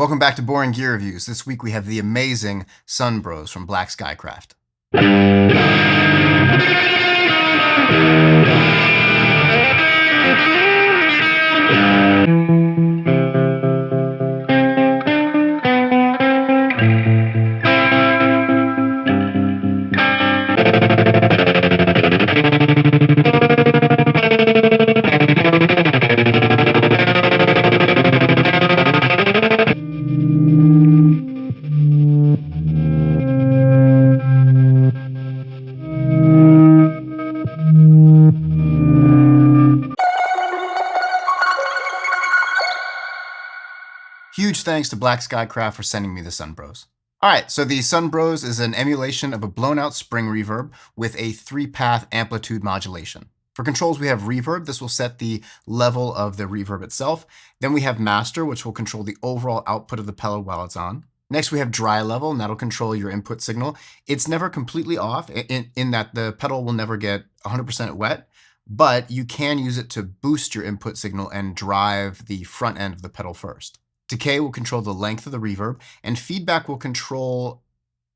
Welcome back to Boring Gear Reviews. This week we have the amazing Sunbros from BlackSkyCraft. Huge thanks to BlackSkyCraft for sending me the Sunbros. Alright, so the Sunbros is an emulation of a blown-out spring reverb with a 3-path amplitude modulation. For controls, we have Reverb. This will set the level of the reverb itself. Then we have Master, which will control the overall output of the pedal while it's on. Next, we have Dry Level, and that'll control your input signal. It's never completely off in that the pedal will never get 100% wet, but you can use it to boost your input signal and drive the front end of the pedal first. Decay will control the length of the reverb, and feedback will control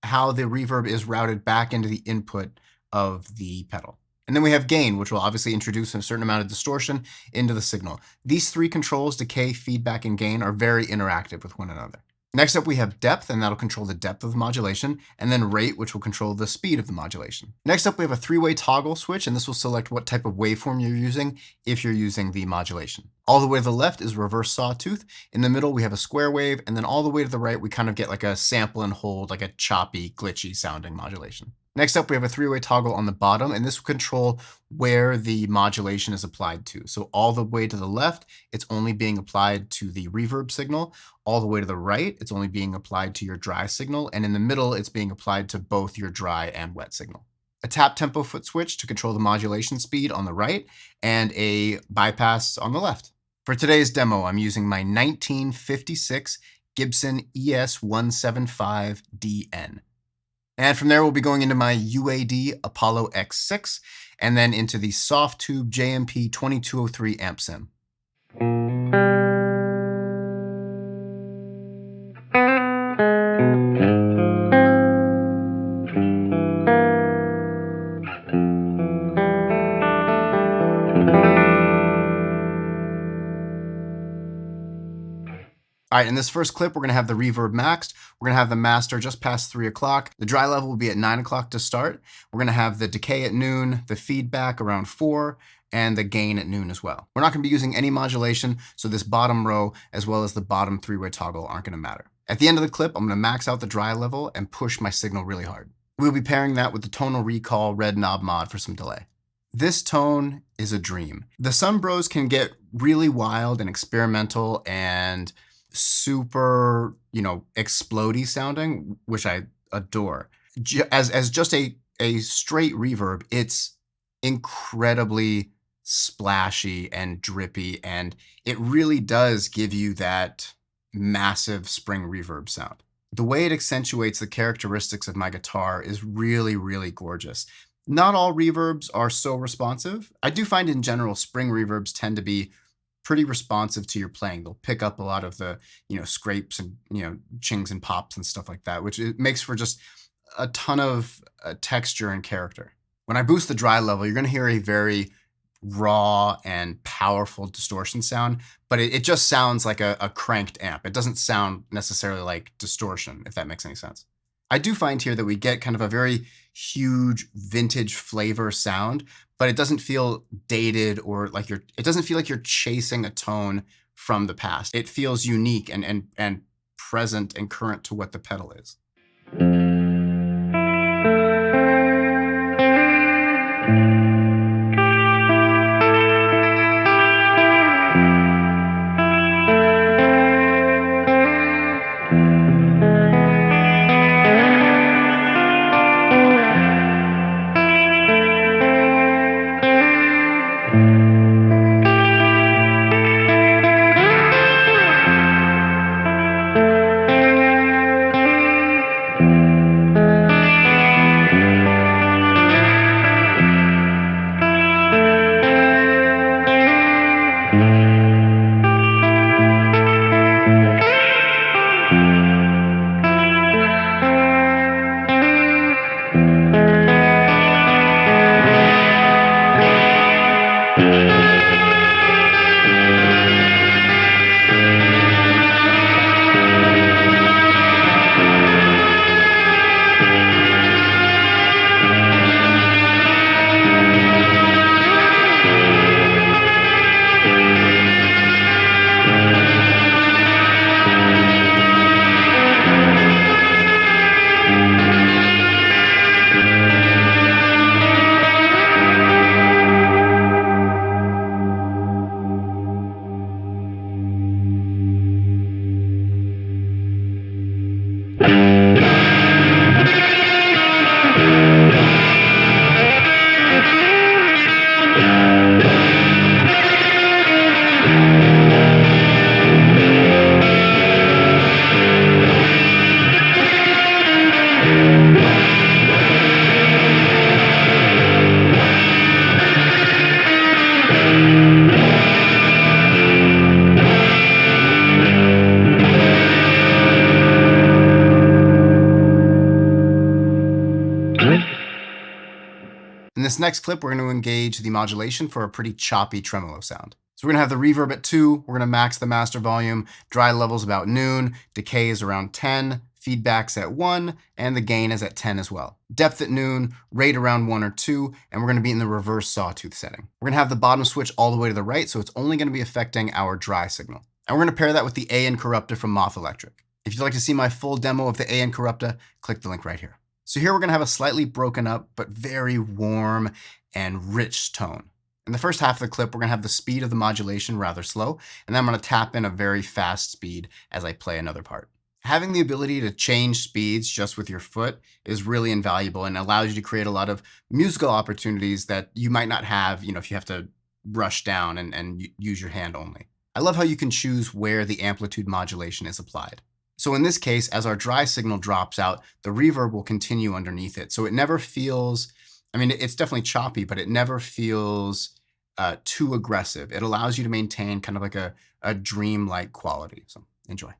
how the reverb is routed back into the input of the pedal. And then we have gain, which will obviously introduce a certain amount of distortion into the signal. These three controls, decay, feedback, and gain, are very interactive with one another. Next up, we have depth, and that'll control the depth of the modulation, and then rate, which will control the speed of the modulation. Next up, we have a 3-way toggle switch, and this will select what type of waveform you're using if you're using the modulation. All the way to the left is reverse sawtooth. In the middle, we have a square wave, and then all the way to the right, we kind of get like a sample and hold, like a choppy, glitchy sounding modulation. Next up, we have a 3-way toggle on the bottom, and this will control where the modulation is applied to. So all the way to the left, it's only being applied to the reverb signal. All the way to the right, it's only being applied to your dry signal. And in the middle, it's being applied to both your dry and wet signal. A tap tempo foot switch to control the modulation speed on the right, and a bypass on the left. For today's demo, I'm using my 1956 Gibson ES-175DN. And from there, we'll be going into my UAD Apollo X6, and then into the Softube JMP 2203 amp sim. All right, in this first clip, we're going to have the reverb maxed. We're going to have the master just past 3 o'clock. The dry level will be at 9 o'clock to start. We're going to have the decay at noon, the feedback around 4, and the gain at noon as well. We're not going to be using any modulation, so this bottom row as well as the bottom 3-way toggle aren't going to matter. At the end of the clip, I'm going to max out the dry level and push my signal really hard. We'll be pairing that with the Tonal Recall red knob mod for some delay. This tone is a dream. The Sunbros can get really wild and experimental and super, explodey sounding, which I adore. As just a straight reverb, it's incredibly splashy and drippy, and it really does give you that massive spring reverb sound. The way it accentuates the characteristics of my guitar is really, really gorgeous. Not all reverbs are so responsive. I do find in general spring reverbs tend to be pretty responsive to your playing. They'll pick up a lot of the, scrapes and, chings and pops and stuff like that, which it makes for just a ton of texture and character. When I boost the dry level, you're going to hear a very raw and powerful distortion sound, but it just sounds like a cranked amp. It doesn't sound necessarily like distortion, if that makes any sense. I do find here that we get kind of a very huge vintage flavor sound, but it doesn't feel dated or like it doesn't feel like you're chasing a tone from the past. It feels unique and present and current to what the pedal is. this next clip, we're going to engage the modulation for a pretty choppy tremolo sound. So we're going to have the reverb at 2, we're going to max the master volume, dry levels about noon, decay is around 10, feedback's at 1, and the gain is at 10 as well. Depth at noon, rate around 1 or 2, and we're going to be in the reverse sawtooth setting. We're going to have the bottom switch all the way to the right, so it's only going to be affecting our dry signal. And we're going to pair that with the A Incorrupta from Moth Electric. If you'd like to see my full demo of the A Incorrupta, click the link right here. So here we're going to have a slightly broken up, but very warm and rich tone. In the first half of the clip, we're going to have the speed of the modulation rather slow, and then I'm going to tap in a very fast speed as I play another part. Having the ability to change speeds just with your foot is really invaluable and allows you to create a lot of musical opportunities that you might not have, if you have to rush down and use your hand only. I love how you can choose where the amplitude modulation is applied. So in this case, as our dry signal drops out, the reverb will continue underneath it. So it never feels, it's definitely choppy, but it never feels too aggressive. It allows you to maintain kind of like a dream-like quality. So enjoy.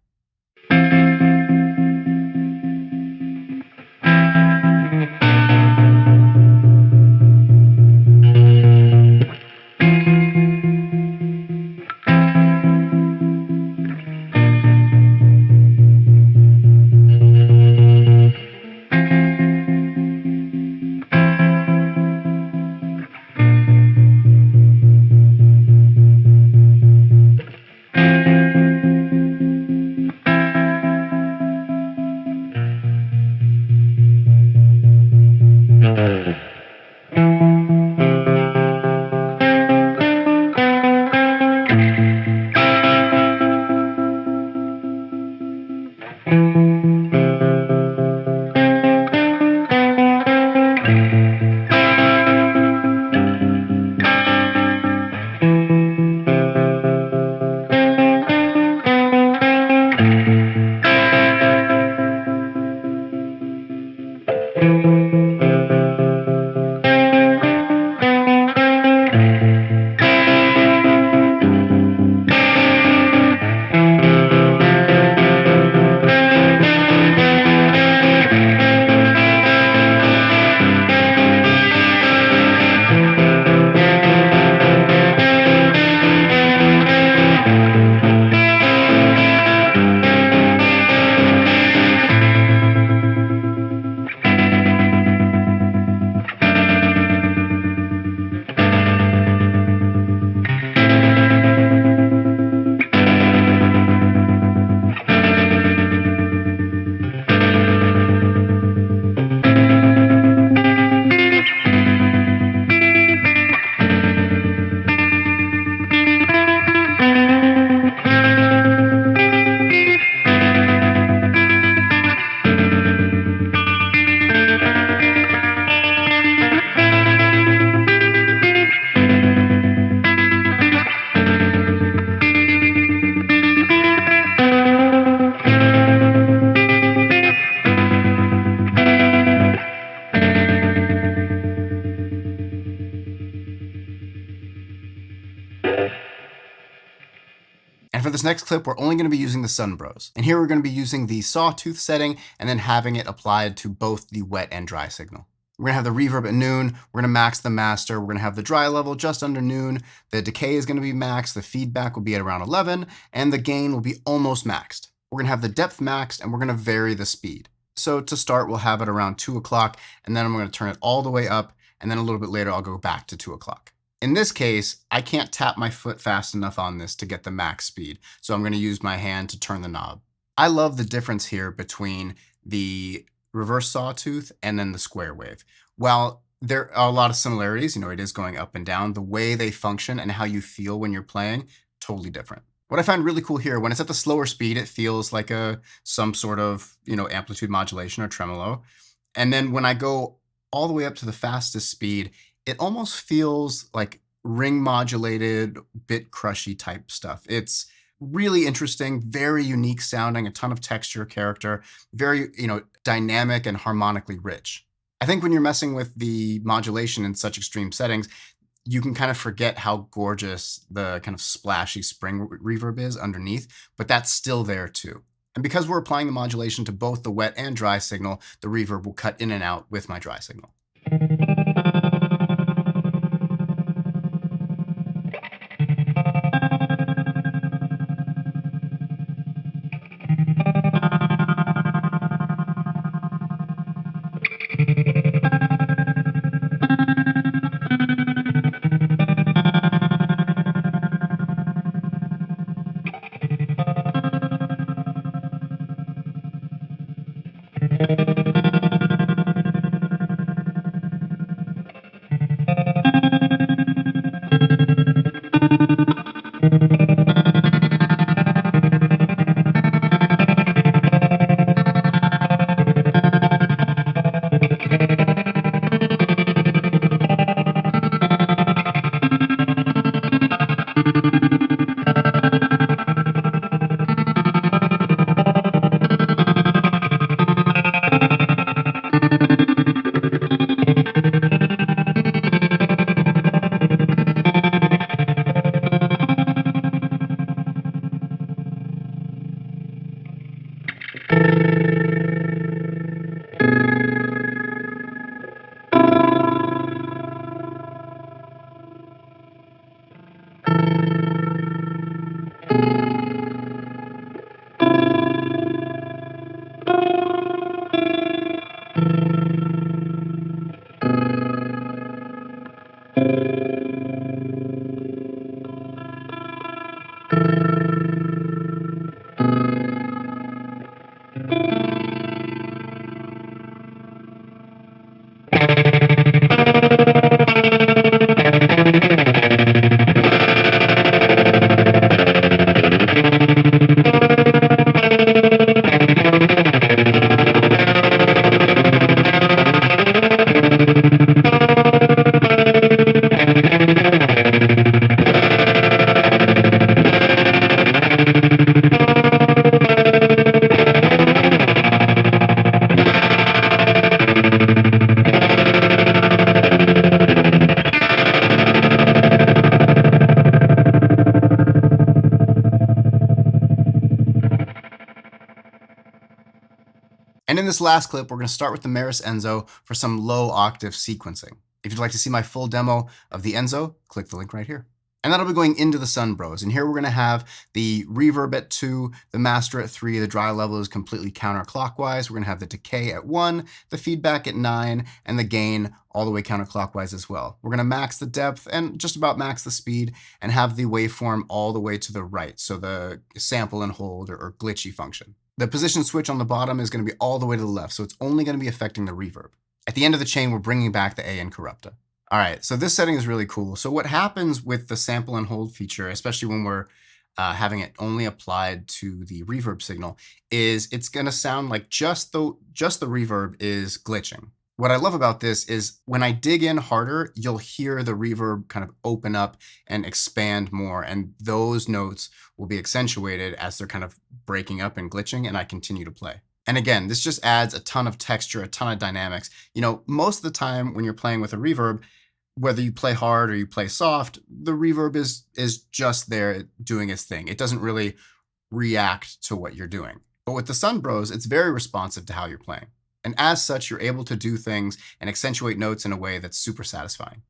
And for this next clip, we're only going to be using the Sunbros. And here we're going to be using the Sawtooth setting and then having it applied to both the wet and dry signal. We're going to have the reverb at noon. We're going to max the master. We're going to have the dry level just under noon. The decay is going to be maxed. The feedback will be at around 11, and the gain will be almost maxed. We're going to have the depth maxed, and we're going to vary the speed. So to start, we'll have it around 2 o'clock, and then I'm going to turn it all the way up, and then a little bit later, I'll go back to 2 o'clock. In this case, I can't tap my foot fast enough on this to get the max speed, so I'm going to use my hand to turn the knob. I love the difference here between the reverse sawtooth and then the Squarewave. While there are a lot of similarities, it is going up and down, the way they function and how you feel when you're playing, totally different. What I find really cool here, when it's at the slower speed, it feels like some sort of, amplitude modulation or tremolo. And then when I go all the way up to the fastest speed, it almost feels like ring modulated, bit crushy type stuff. It's really interesting, very unique sounding, a ton of texture, character, very, dynamic and harmonically rich. I think when you're messing with the modulation in such extreme settings, you can kind of forget how gorgeous the kind of splashy spring reverb is underneath, but that's still there too. And because we're applying the modulation to both the wet and dry signal, the reverb will cut in and out with my dry signal. And in this last clip, we're going to start with the Meris Enzo for some low octave sequencing. If you'd like to see my full demo of the Enzo, click the link right here. And that'll be going into the Sunbros. And here we're going to have the reverb at 2, the master at 3, the dry level is completely counterclockwise. We're going to have the decay at 1, the feedback at 9, and the gain all the way counterclockwise as well. We're going to max the depth and just about max the speed and have the waveform all the way to the right. So the sample and hold or glitchy function. The position switch on the bottom is going to be all the way to the left. So it's only going to be affecting the reverb. At the end of the chain, we're bringing back the A Incorrupta. All right, so this setting is really cool. So what happens with the sample and hold feature, especially when we're having it only applied to the reverb signal, is it's going to sound like just the reverb is glitching. What I love about this is when I dig in harder, you'll hear the reverb kind of open up and expand more, and those notes will be accentuated as they're kind of breaking up and glitching, and I continue to play. And again, this just adds a ton of texture, a ton of dynamics. You know, most of the time when you're playing with a reverb, whether you play hard or you play soft, the reverb is just there doing its thing. It doesn't really react to what you're doing. But with the Sunbros, it's very responsive to how you're playing. And as such, you're able to do things and accentuate notes in a way that's super satisfying.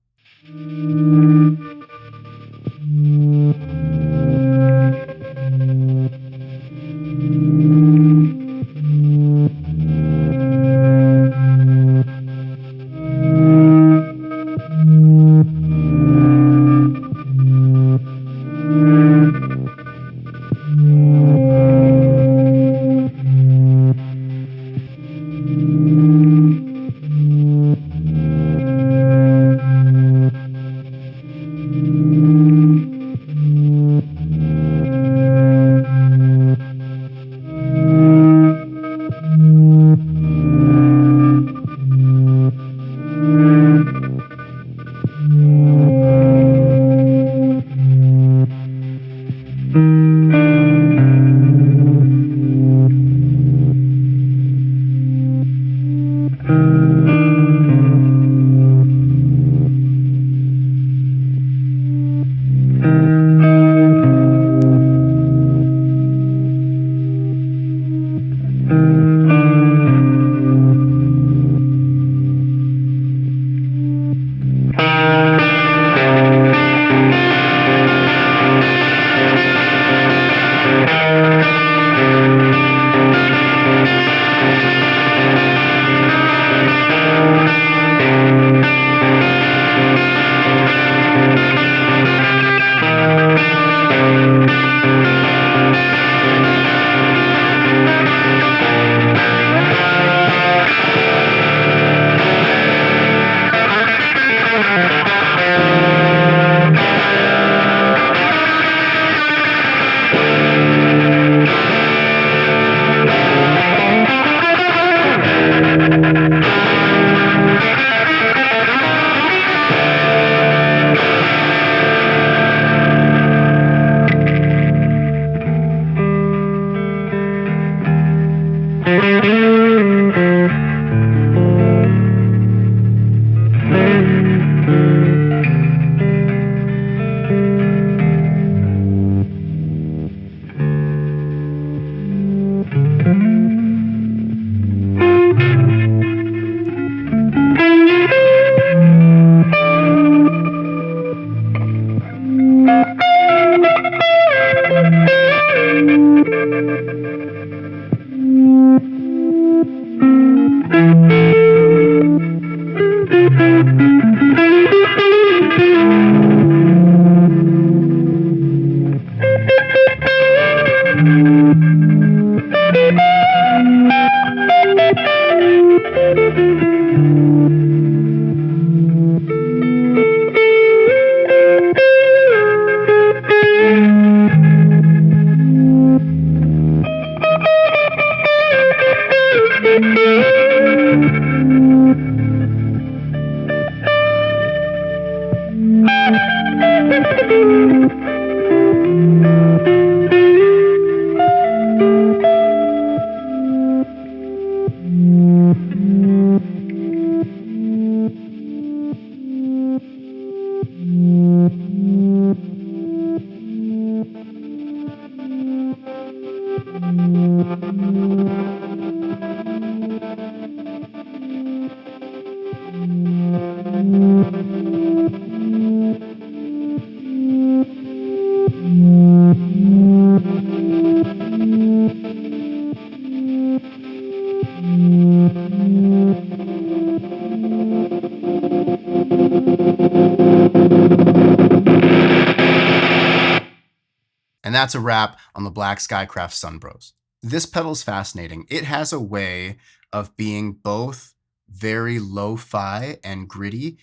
And that's a wrap on the BlackSkyCraft Sunbros. This pedal is fascinating. It has a way of being both very lo-fi and gritty,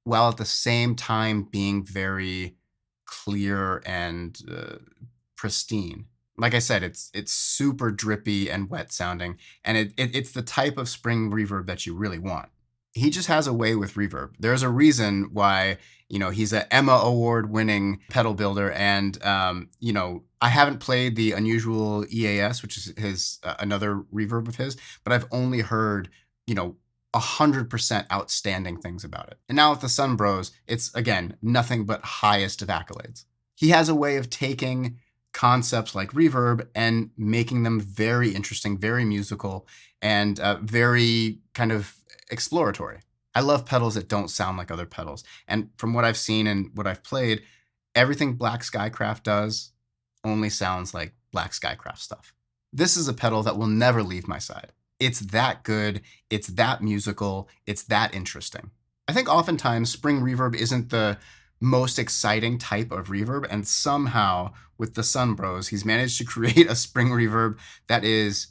while at the same time being very clear and pristine. Like I said, it's super drippy and wet sounding, and it's the type of spring reverb that you really want. He just has a way with reverb. There's a reason why, he's an Emma Award winning pedal builder. And, I haven't played the Unusual EAS, which is his another reverb of his, but I've only heard, 100% outstanding things about it. And now with the Sunbros, it's, again, nothing but highest of accolades. He has a way of taking concepts like reverb and making them very interesting, very musical, and very kind of exploratory. I love pedals that don't sound like other pedals. And from what I've seen and what I've played, everything BlackSkyCraft does only sounds like BlackSkyCraft stuff. This is a pedal that will never leave my side. It's that good, it's that musical, it's that interesting. I think oftentimes spring reverb isn't the most exciting type of reverb, and somehow with the Sunbros, he's managed to create a spring reverb that is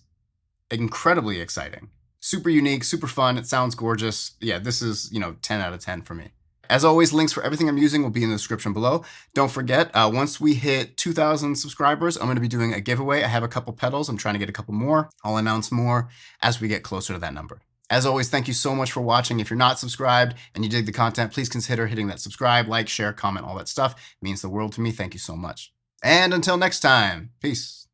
incredibly exciting. Super unique, super fun, it sounds gorgeous. Yeah, this is, 10 out of 10 for me. As always, links for everything I'm using will be in the description below. Don't forget, once we hit 2,000 subscribers, I'm going to be doing a giveaway. I have a couple pedals. I'm trying to get a couple more. I'll announce more as we get closer to that number. As always, thank you so much for watching. If you're not subscribed and you dig the content, please consider hitting that subscribe, like, share, comment, all that stuff. It means the world to me. Thank you so much. And until next time, peace.